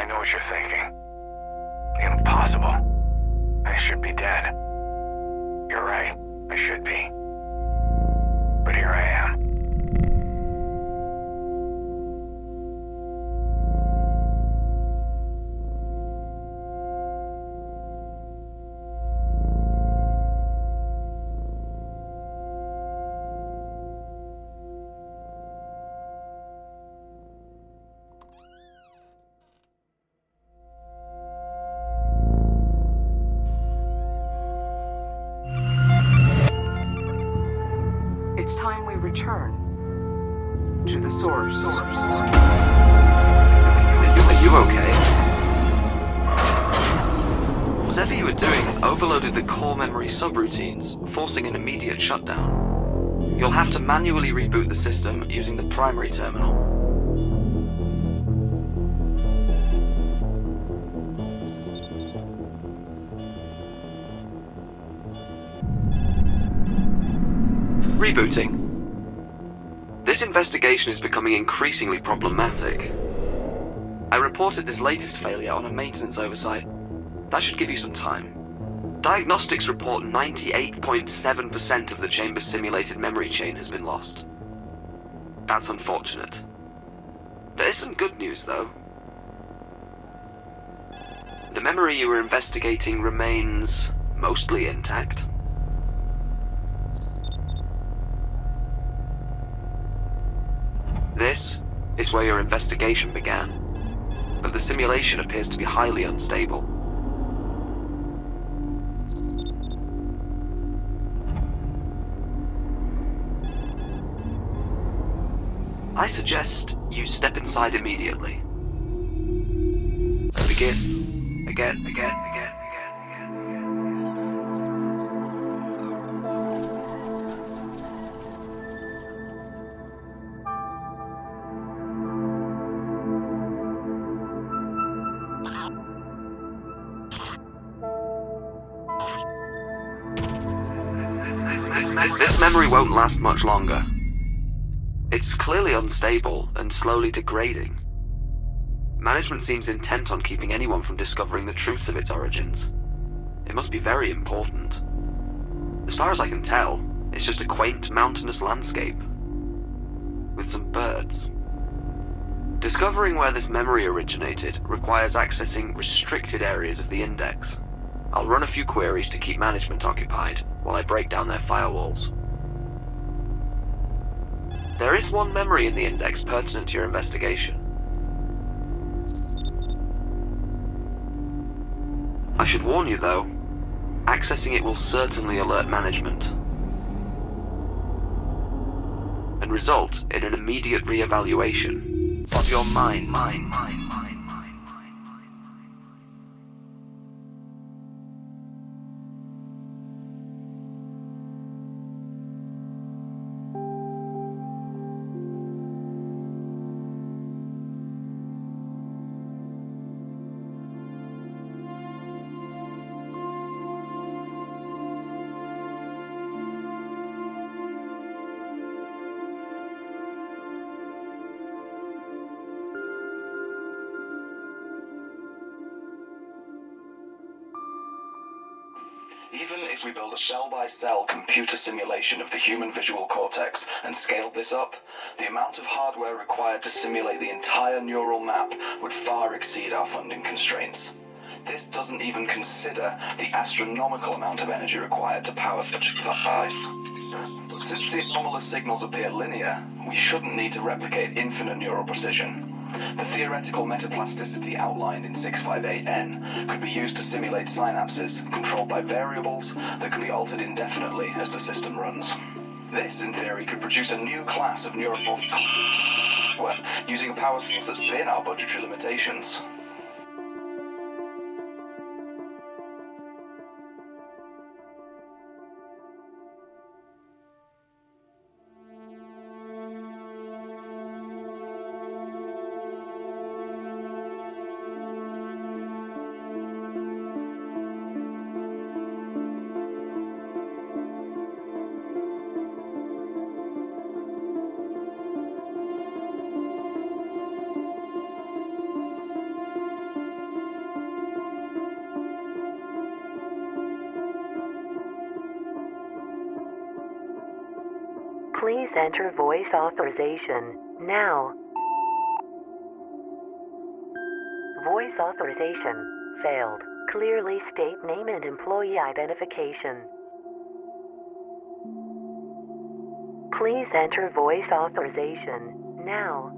know what you're thinking. Impossible. I should be dead. You're right, I should be. But here I am. It's time we return to the source. Are you okay? Whatever you were doing overloaded the core memory subroutines, forcing an immediate shutdown. You'll have to manually reboot the system using the primary terminal. Rebooting. This investigation is becoming increasingly problematic. I reported this latest failure on a maintenance oversight. That should give you some time. Diagnostics report 98.7% of the chamber's simulated memory chain has been lost. That's unfortunate. There is some good news, though. The memory you were investigating remains mostly intact. This is where your investigation began, but the simulation appears to be highly unstable. I suggest you step inside immediately. Begin. Again. This memory won't last much longer. It's clearly unstable and slowly degrading. Management seems intent on keeping anyone from discovering the truths of its origins. It must be very important. As far as I can tell, it's just a quaint mountainous landscape with some birds. Discovering where this memory originated requires accessing restricted areas of the index. I'll run a few queries to keep management occupied while I break down their firewalls. There is one memory in the index pertinent to your investigation. I should warn you, though, accessing it will certainly alert management and result in an immediate re-evaluation of your mind. Even if we build a cell-by-cell computer simulation of the human visual cortex and scaled this up, the amount of hardware required to simulate the entire neural map would far exceed our funding constraints. This doesn't even consider the astronomical amount of energy required to power such a device. Since the anomalous signals appear linear, we shouldn't need to replicate infinite neural precision. The theoretical metaplasticity outlined in 658N could be used to simulate synapses controlled by variables that can be altered indefinitely as the system runs. This, in theory, could produce a new class of neural software using a power source that's within our budgetary limitations. Please enter voice authorization now. Voice authorization failed. Clearly state name and employee identification. Please enter voice authorization now.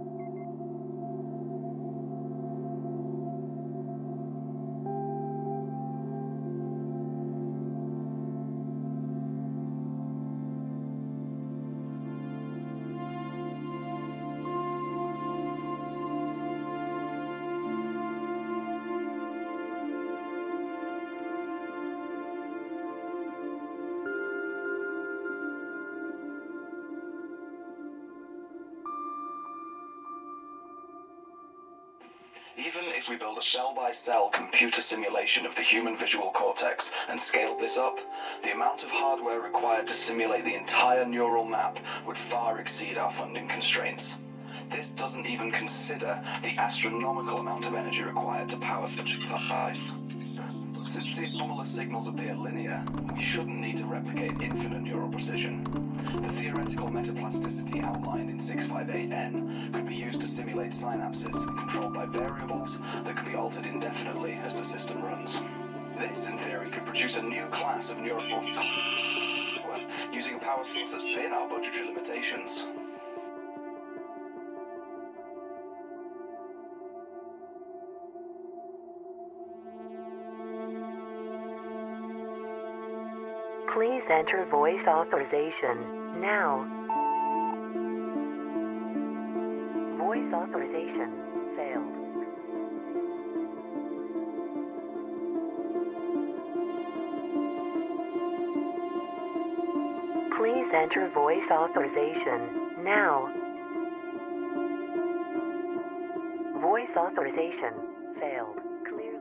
Even if we build a cell-by-cell computer simulation of the human visual cortex and scaled this up, the amount of hardware required to simulate the entire neural map would far exceed our funding constraints. This doesn't even consider the astronomical amount of energy required to power such a device. Since the anomalous signals appear linear, we shouldn't need to replicate infinite neural precision. The theoretical metaplasticity outlined in 658N could be used to simulate synapses controlled by variables that could be altered indefinitely as the system runs. This, in theory, could produce a new class of neural using a power source that's within our budgetary limitations. Please enter voice authorization now. Voice authorization failed. Please enter voice authorization now. Voice authorization failed. Clearly.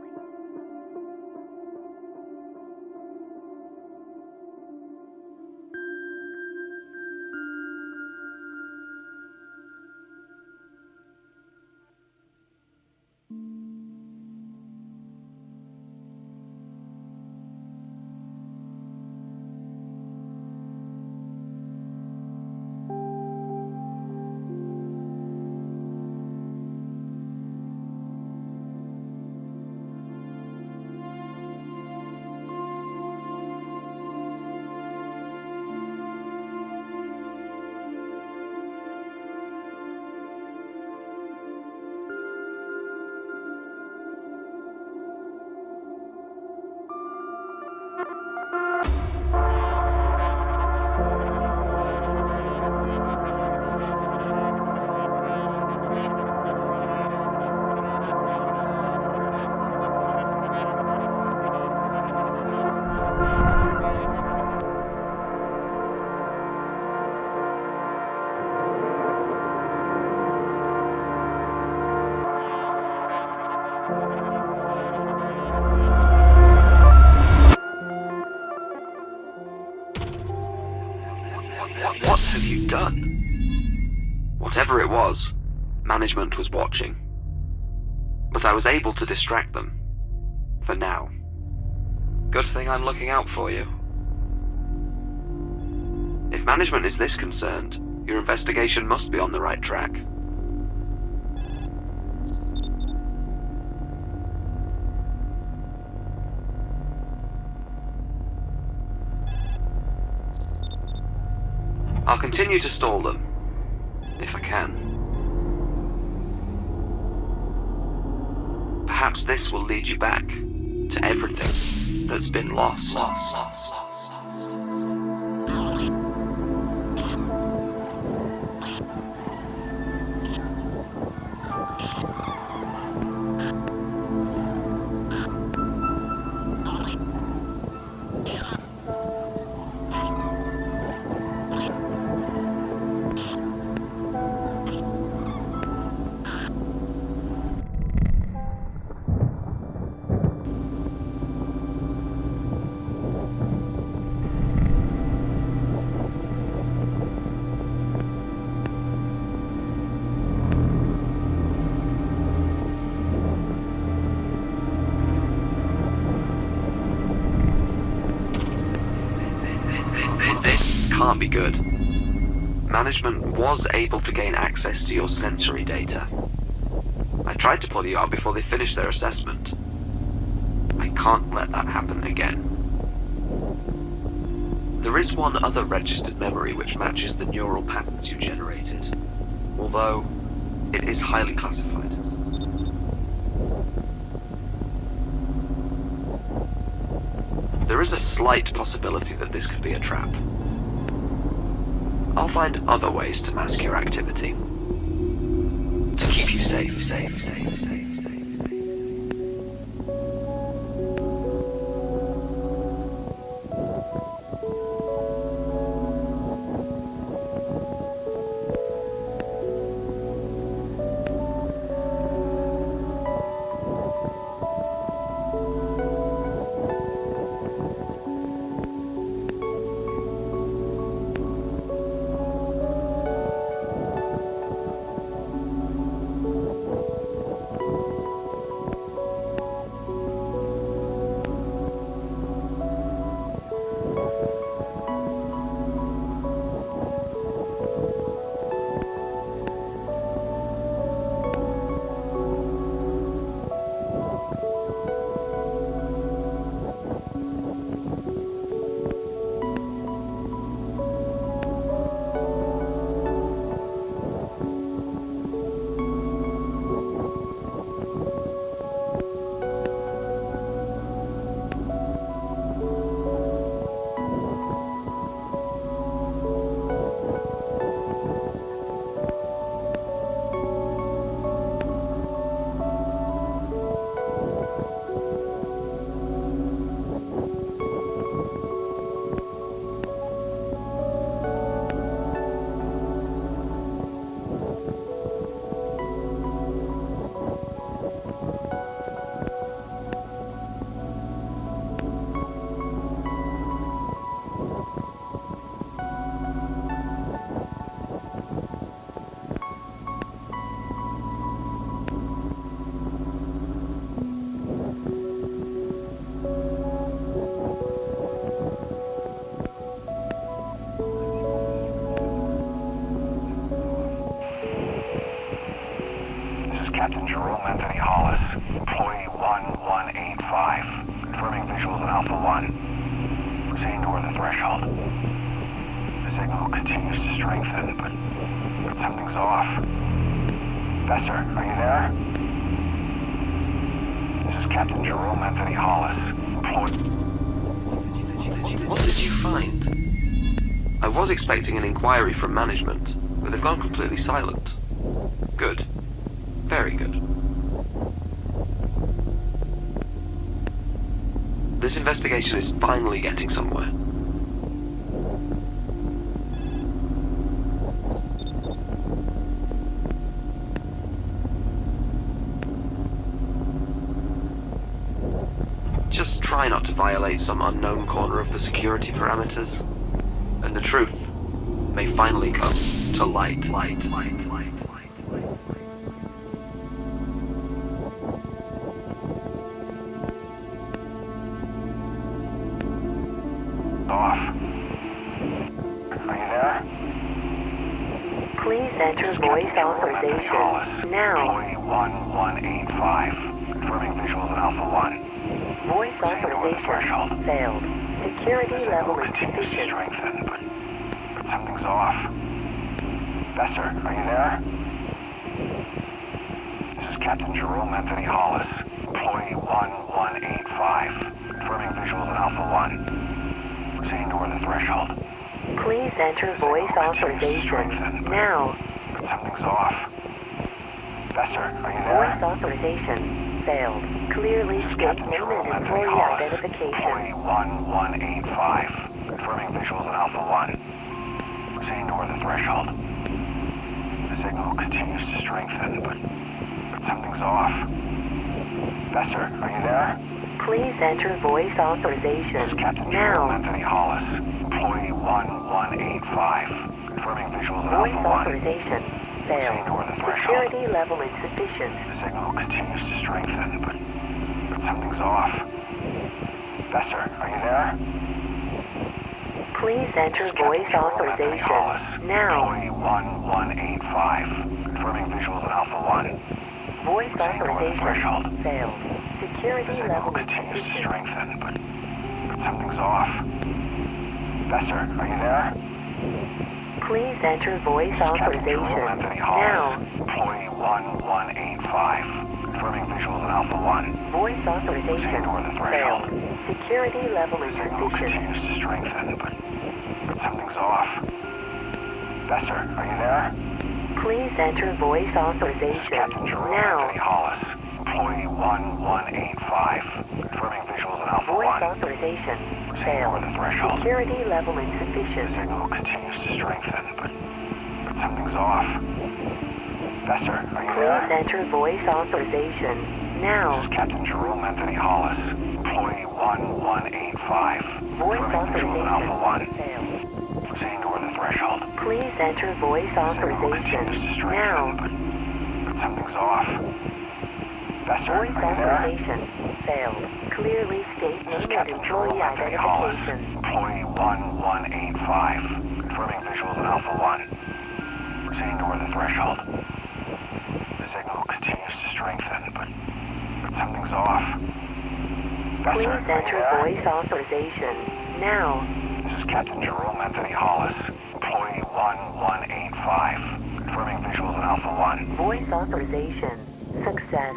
What have you done? Whatever it was, management was watching. But I was able to distract them. For now. Good thing I'm looking out for you. If management is this concerned, your investigation must be on the right track. I'll continue to stall them, if I can. Perhaps this will lead you back to everything that's been lost. Can't be good. Management was able to gain access to your sensory data. I tried to pull you out before they finished their assessment. I can't let that happen again. There is one other registered memory which matches the neural patterns you generated, although it is highly classified. There is a slight possibility that this could be a trap. I'll find other ways to mask your activity. To keep you safe. Captain Jerome Anthony Hollis, employee 1185, confirming visuals on Alpha 1. Proceeding toward the threshold. The signal continues to strengthen, but something's off. Besser, are you there? This is Captain Jerome Anthony Hollis, employee... What did you find? I was expecting an inquiry from management, but they've gone completely silent. Good. Very good. This investigation is finally getting somewhere. Just try not to violate some unknown corner of the security parameters, and the truth may finally come to light. Off. Are you there? Please enter voice authorization now. Employee 1185, confirming visuals on Alpha 1. Voice authorization failed. Security level Continues to insufficient. strengthen, but something's off. Besser, are you there? This is Captain Jerome Anthony Hollis, employee 1185, confirming visuals on Alpha 1. Proceeding toward the threshold. Please enter voice authorization now. But something's off. Besser, are you Voice there? authorization failed. Clearly This is state Captain name Jerome and Anthony employee Hollis, identification. employee 1185, confirming visuals on Alpha 1. Proceeding toward the threshold. The signal continues to strengthen, but something's off. Besser, are you there? Please enter voice This authorization is Captain Jerome now. Anthony Hollis, employee 1185, confirming visuals on Voice Alpha 1. authorization Proceeding failed. toward the threshold. Security level insufficient. The signal continues to strengthen, but something's off. Besser, are you there? Please enter voice authorization now. Employee 1185. Confirming visuals in Alpha 1. Voice Proceeding toward the threshold. authorization failed. Security The level signal continues to insufficient. strengthen, but something's off. Besser, are you there? Please enter voice Captain Jerome authorization Anthony Hollis. now. Employee 1185. Confirming visuals in Alpha 1. Voice authorization Proceeding toward the threshold. failed. Security level The signal insufficient. continues to strengthen, but something's off. Besser, are you there? Please enter voice authorization Captain Jerome now. Anthony Hollis. Employee 1185. Confirming visuals in Alpha Voice 1. authorization Proceeding over failed. the threshold. Security level The insufficient. signal continues to strengthen, but something's off. Besser, are you Please there? enter voice authorization now. This is Captain Jerome Anthony Hollis. Employee 1185. Voice Confirming visuals in Alpha 1. authorization failed. Proceeding toward the threshold. Please enter voice The signal authorization continues to strengthen, now. but something's off. Besser, Voice are you there? authorization failed. Clearly state This is name and Captain Jerome employee Anthony Hollis. identification. Employee 1185. Confirming visuals in Alpha 1. Proceeding toward the threshold. The signal continues to strengthen, but something's off. Besser, Please are you enter there? voice authorization now. This is Captain Jerome Anthony Hollis. Employee 1185. Confirming visuals in Alpha 1. Voice authorization success.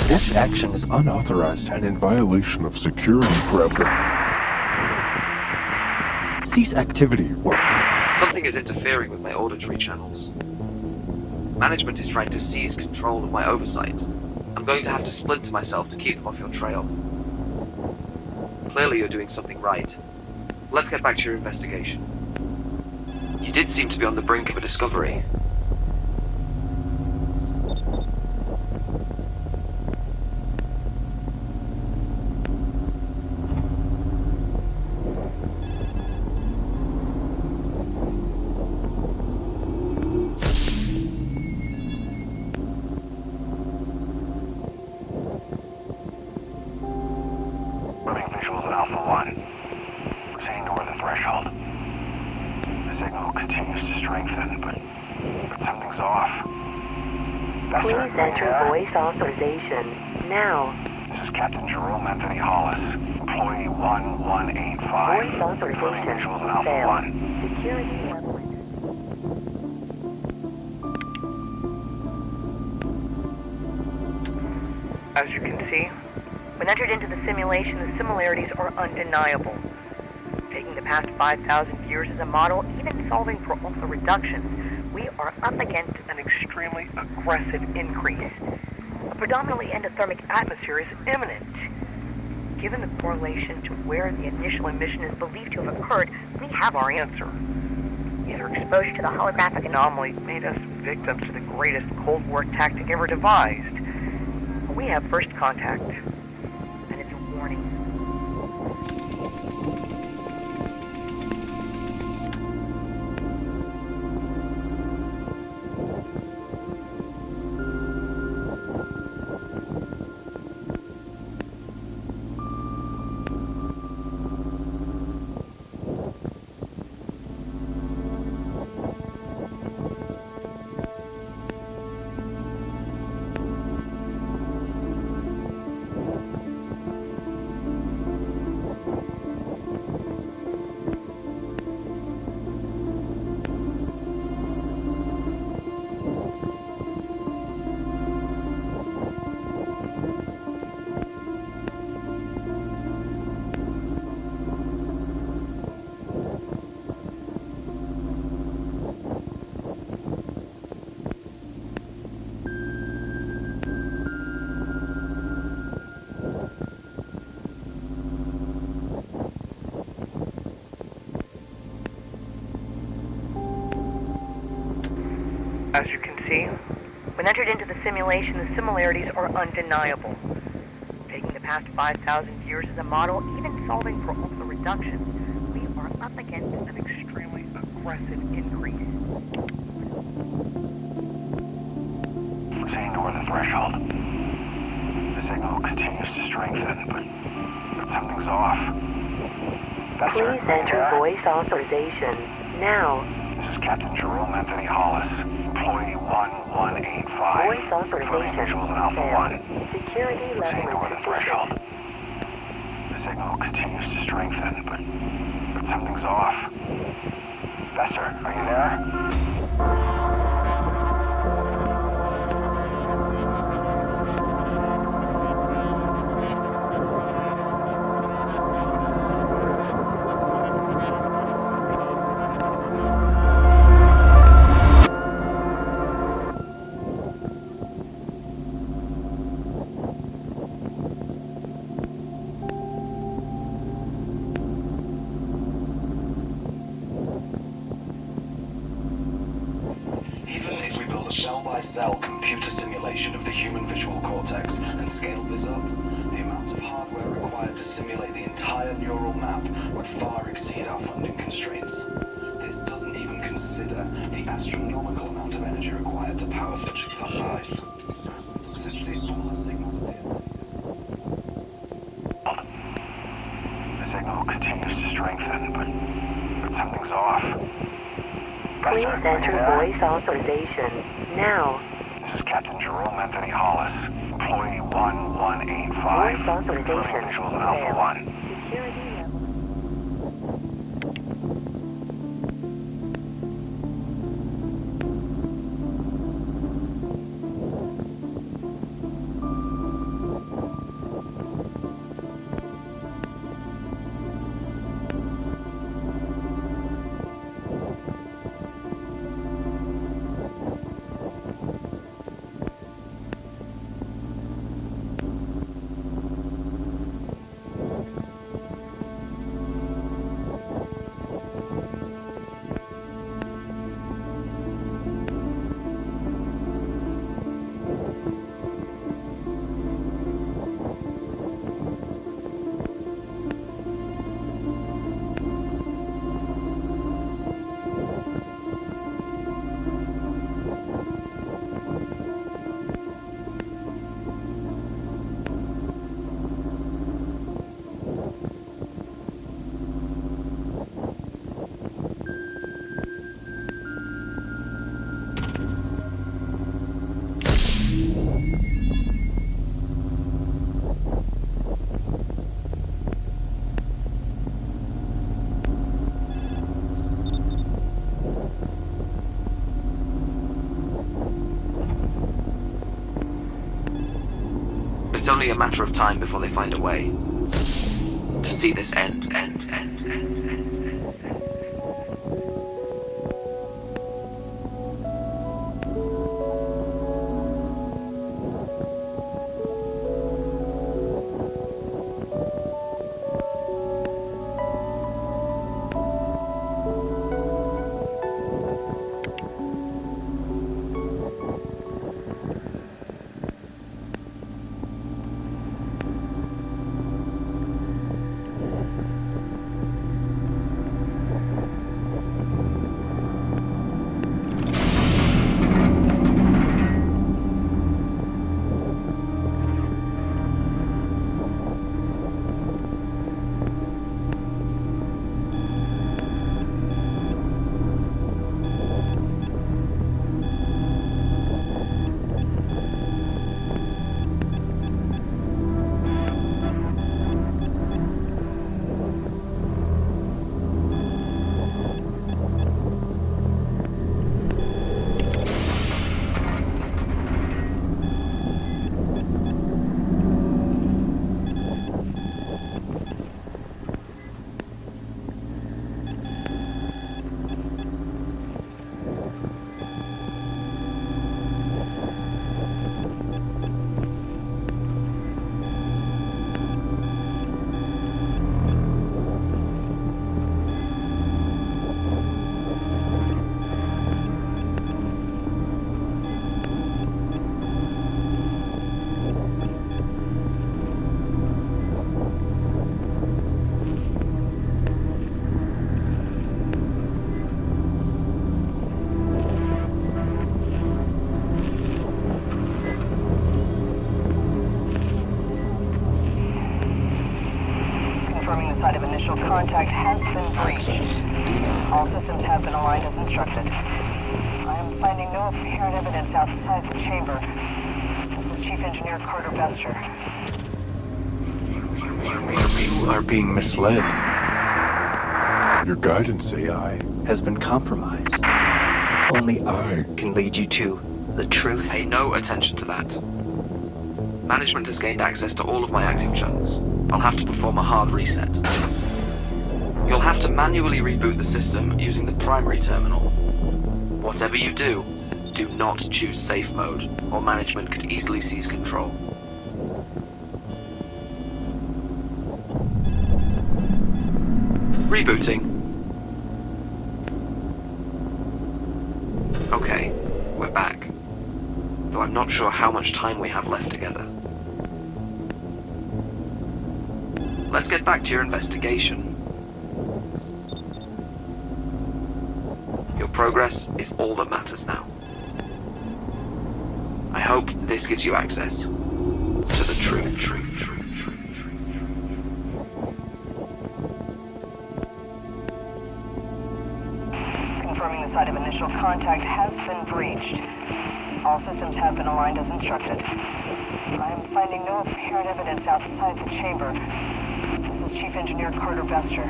This action is unauthorized and in violation of security parameters. Cease activity or Something is interfering with my auditory channels. Management is trying to seize control of my oversight. I'm going to have to splinter myself to keep them off your trail. Clearly you're doing something right. Let's get back to your investigation. You did seem to be on the brink of a discovery. Confirming visuals in Alpha 1. Proceeding toward the threshold. The signal continues to strengthen, but something's off. Besser, Please are you enter there? voice authorization now. This is Captain Jerome Anthony Hollis. Employee 1185. Voice Confirming authorization visuals in Alpha failed. 1. Security level As you can see, when entered into the simulation, the similarities are undeniable. Taking the past 5,000 years as a model, even solving for all the reductions, we are up against an extremely aggressive increase. A predominantly endothermic atmosphere is imminent. Given the correlation to where the initial emission is believed to have occurred, we have our answer. Yet our exposure to the holographic anomaly made us victims to the greatest Cold War tactic ever devised. We have first contact, and it's a warning. As you can see, when entered into the simulation, the similarities are undeniable. Taking the past 5,000 years as a model, even solving for alpha reductions, we are up against an extremely aggressive increase. Proceeding toward the threshold. The signal continues to strengthen, but something's off. Vester, Please enter voice authorization now. This is Captain Jerome Anthony Hollis, employee 1185. Voice authorization Visuals in Alpha 1. Security level Proceeding toward the threshold. insufficient. The signal continues to strengthen, but something's off. Vester, are you there? cell-by-cell computer simulation of the human visual cortex and scaled this up, the amount of hardware required to simulate the entire neural map would far exceed our funding constraints. This doesn't even consider the astronomical amount of energy required to power such a Since the smaller signals appear. The signal continues to strengthen, but something's off. Please enter voice authorization now. This is Captain Jerome Anthony Hollis, employee 1185. Voice authorization Visuals in Alpha 1. Security level. It's only a matter of time before they find a way to see this end. contact has been breached. All systems have been aligned as instructed. I am finding no apparent evidence outside the chamber. This is Chief Engineer Carter Bester. You are being misled. Your guidance AI has been compromised. Only I can lead you to the truth. Pay no attention to that. Management has gained access to all of my active channels. I'll have to perform a hard reset. You'll have to manually reboot the system using the primary terminal. Whatever you do not choose safe mode, or management could easily seize control. Rebooting. Okay, we're back. Though I'm not sure how much time we have left together. Let's get back to your investigation. Your progress is all that matters now. I hope this gives you access to the truth. Confirming the site of initial contact has been breached. All systems have been aligned as instructed. I am finding no apparent evidence outside the chamber. This is Chief Engineer Carter Bester.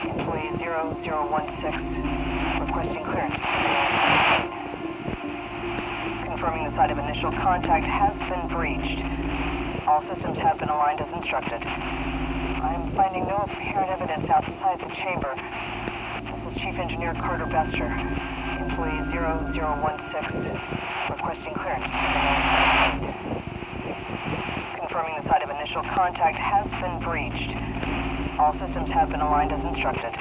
Employee 0016. Requesting clearance. Confirming the site of initial contact has been breached. All systems have been aligned as instructed. I am finding no apparent evidence outside the chamber. This is Chief Engineer Carter Bester. Employee 0016. Requesting clearance. Confirming the site of initial contact has been breached. All systems have been aligned as instructed.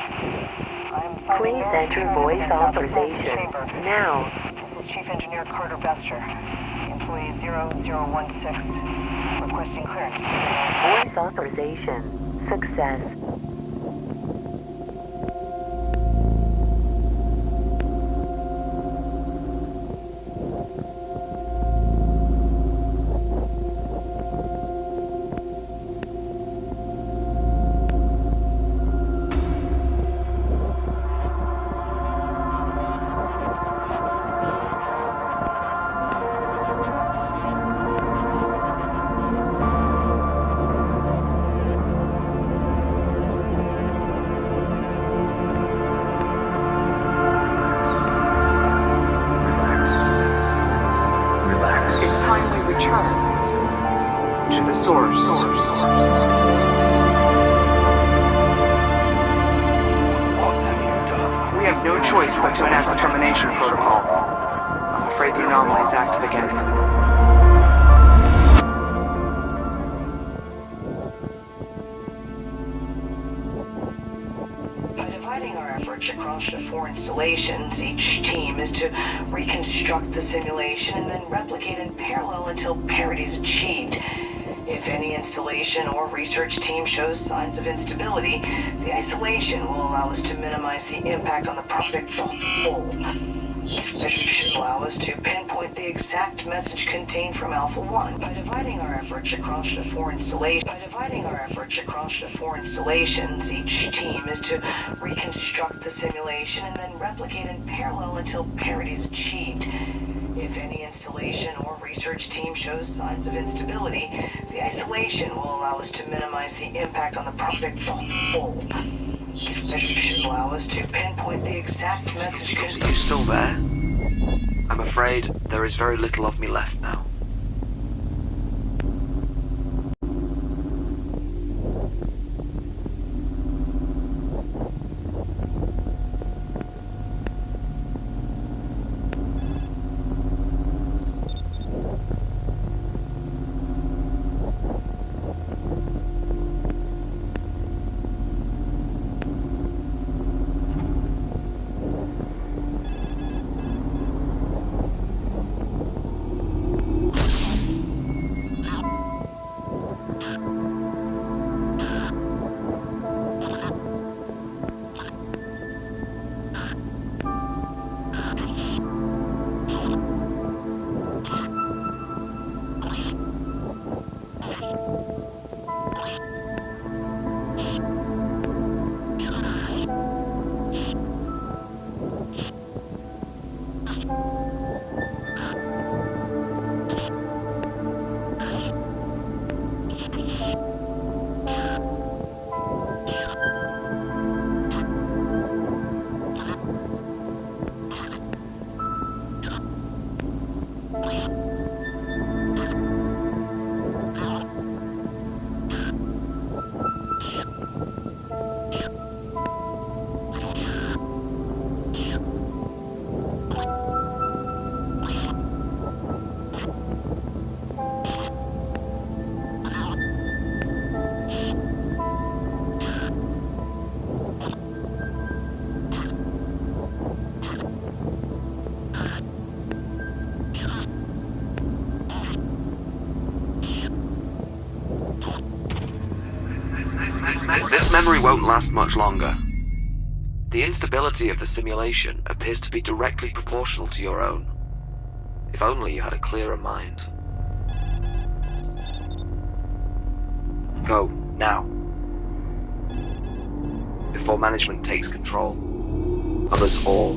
Please enter voice authorization now. This is Chief Engineer Carter Bester. Employee 0016. Requesting clearance. Voice authorization success. To the source. What have you done? We have no choice but to enact the termination protocol. I'm afraid the anomaly is active again. By dividing our efforts across the 4 installations, each team is to reconstruct the simulation and then replicate in parallel until parity is achieved. If any installation or research team shows signs of instability, the isolation will allow us to minimize the impact on the project as a whole. This measure should allow us to pinpoint the exact message contained from Alpha 1. By dividing our efforts across the 4 installations, each team is to reconstruct the simulation and then replicate in parallel until parity is achieved. If any installation or research team shows signs of instability, the isolation will allow us to minimize the impact on the project as a whole. This measure should allow us to pinpoint the exact message. Are you still there? I'm afraid there is very little of me left now. This memory won't last much longer. The instability of the simulation appears to be directly proportional to your own. If only you had a clearer mind. Go, now. Before management takes control of us all.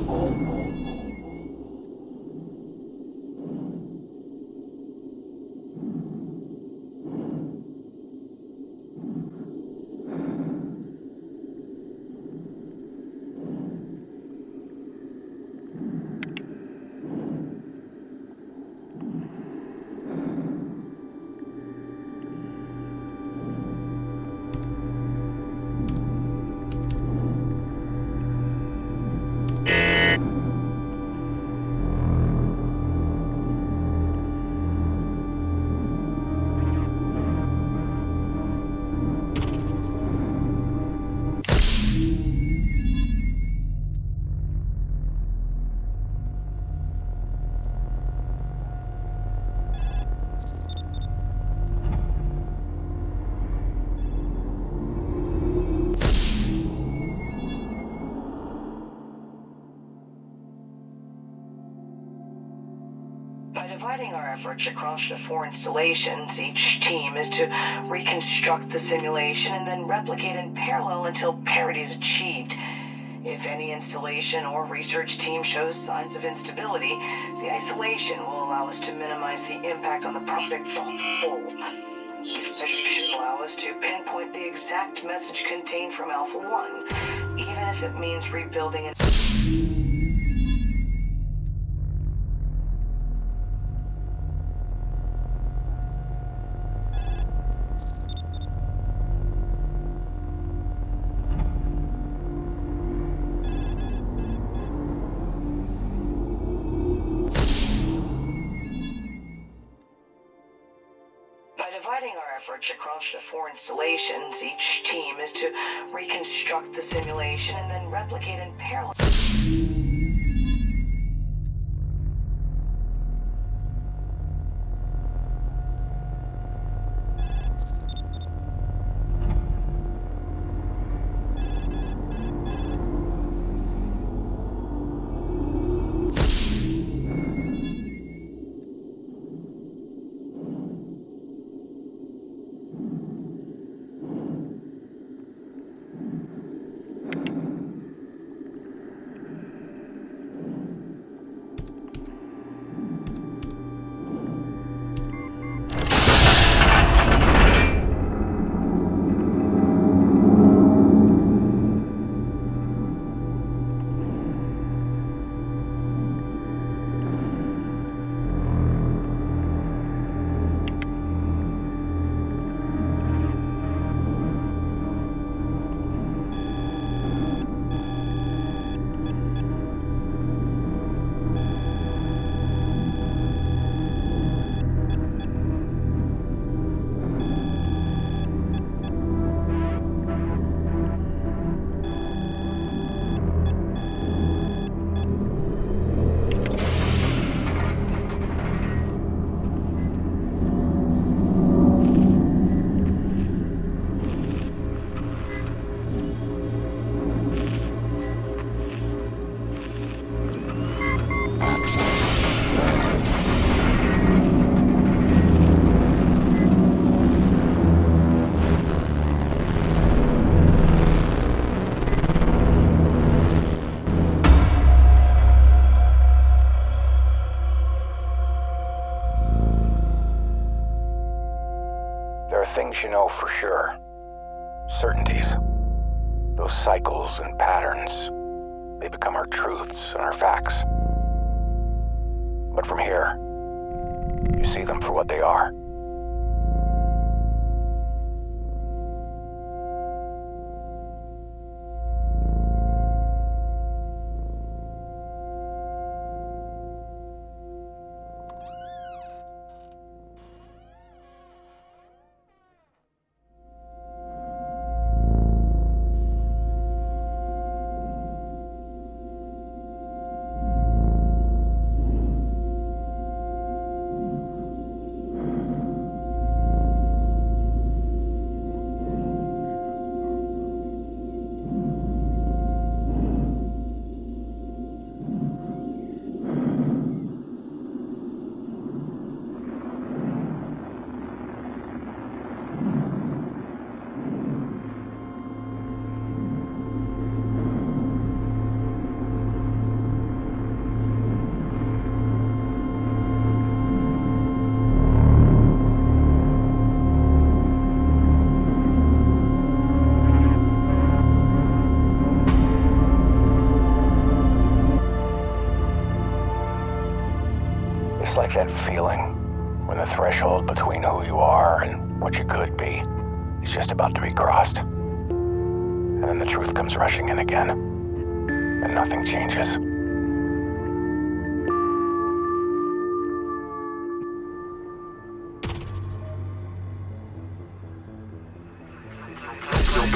By dividing our efforts across the 4 installations, each team is to reconstruct the simulation and then replicate in parallel until parity is achieved. If any installation or research team shows signs of instability, the isolation will allow us to minimize the impact on the project as a whole. These measures should allow us to pinpoint the exact message contained from Alpha 1, even if it means rebuilding it. By dividing our efforts across the 4 installations, each team is to reconstruct the simulation and then replicate in parallel. things you know for sure. Certainties. Those cycles and patterns. They become our truths and our facts. But from here, you see them for what they are. It's like that feeling when the threshold between who you are and what you could be is just about to be crossed. And then the truth comes rushing in again, and nothing changes.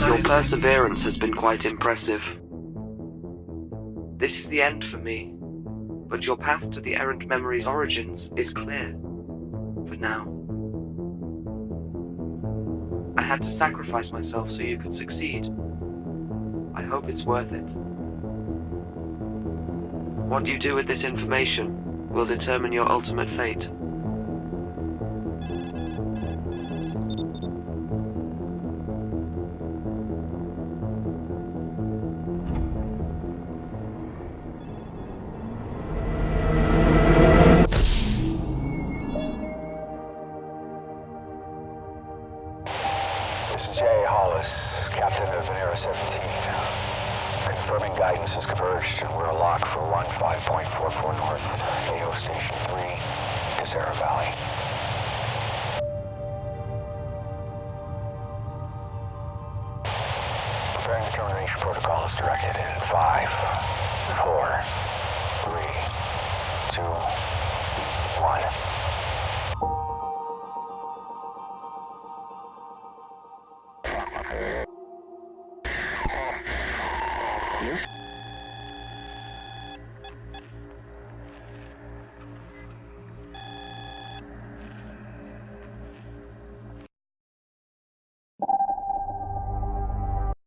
Your perseverance has been quite impressive. This is the end for me, but your path to the errant memory's origins is clear. For now. I had to sacrifice myself so you could succeed. I hope it's worth it. What you do with this information will determine your ultimate fate. Captain of Venera 17. Confirming guidance has converged and we're locked for 15.44 north, AO Station 3, Casera Valley. Preparing the termination protocol is directed in 5,